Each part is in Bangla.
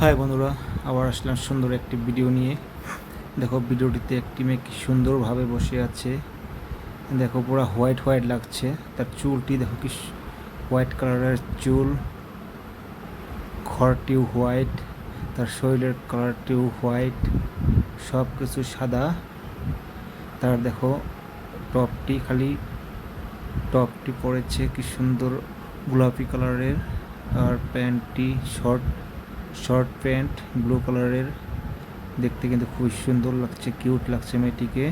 হাই বন্ধুরা, আবার আসলাম সুন্দর একটি ভিডিও নিয়ে। দেখো ভিডিওটিতে একটি মেয়ে কি সুন্দরভাবে বসে আছে। দেখো পুরো হোয়াইট হোয়াইট লাগছে। তার চুলটি দেখো কি হোয়াইট কালারের চুল, ঘরটিও হোয়াইট, তার শরীরের কালারটিও হোয়াইট, সব কিছু সাদা। তার দেখো টপটি পরেছে কি সুন্দর গোলাপি কালারের, আর প্যান্টটি শর্ট প্যান্ট ব্লু কালারের। দেখতে কিন্তু খুবই সুন্দর লাগছে, কিউট লাগছে মেয়েটিকে।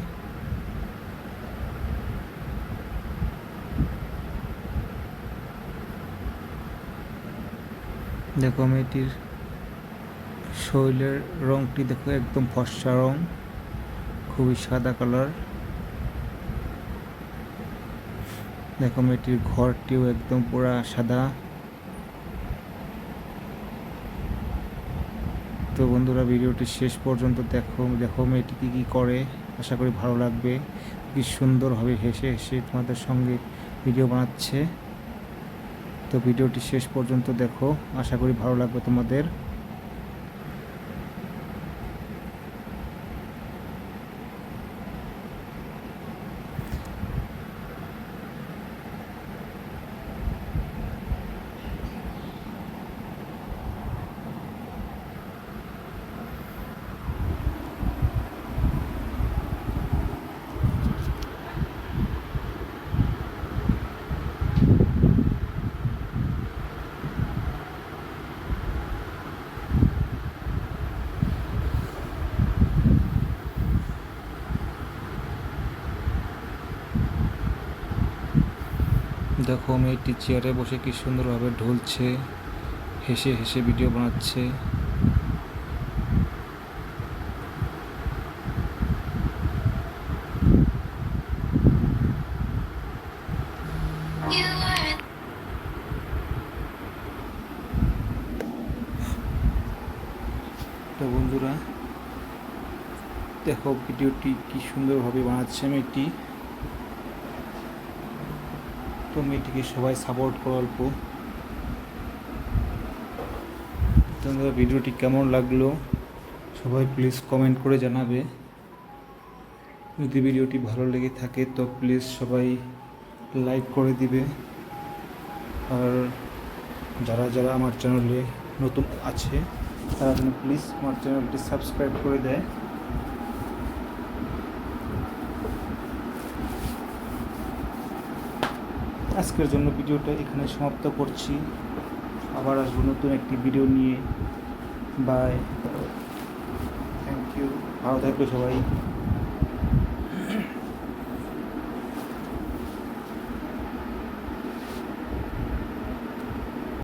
দেখো মেয়েটির শরীরের রংটি দেখো একদম ফর্সা রং, খুবই সাদা কালার। দেখো মেয়েটির ঘরটিও একদম পুরা সাদা। তো বন্ধুরা, ভিডিওটি শেষ পর্যন্ত দেখো মেয়েটি কী করে। আশা করি ভালো লাগবে। কি সুন্দরভাবে হেসে হেসে তোমাদের সঙ্গে ভিডিও বানাচ্ছে। তো ভিডিওটি শেষ পর্যন্ত দেখো, আশা করি ভালো লাগবে তোমাদের। দেখো মেয়েটি চেয়ারে বসে কি সুন্দরভাবে ঢুলছে, হেসে হেসে ভিডিও বানাচ্ছে। তো বন্ধুরা, দেখো ভিডিওটি কি সুন্দরভাবে বানাচ্ছে মেয়েটি। তো মেয়েটিকে সবাই সাপোর্ট করো অল্প। তোমাদের ভিডিওটি কেমন লাগলো সবাই প্লিজ কমেন্ট করে জানাবে। যদি ভিডিওটি ভালো লেগে থাকে তো প্লিজ সবাই লাইক করে দিবে। আর যারা যারা আমার চ্যানেলে নতুন আছে তারা যেন প্লিজ আমার চ্যানেলটি সাবস্ক্রাইব করে দেয়। আজকের জন্য ভিডিওটা এখানে সমাপ্ত করছি। আবার আসবো নতুন একটি ভিডিও নিয়ে। বাই, থ্যাংক ইউ, ভালো থাকবে সবাই।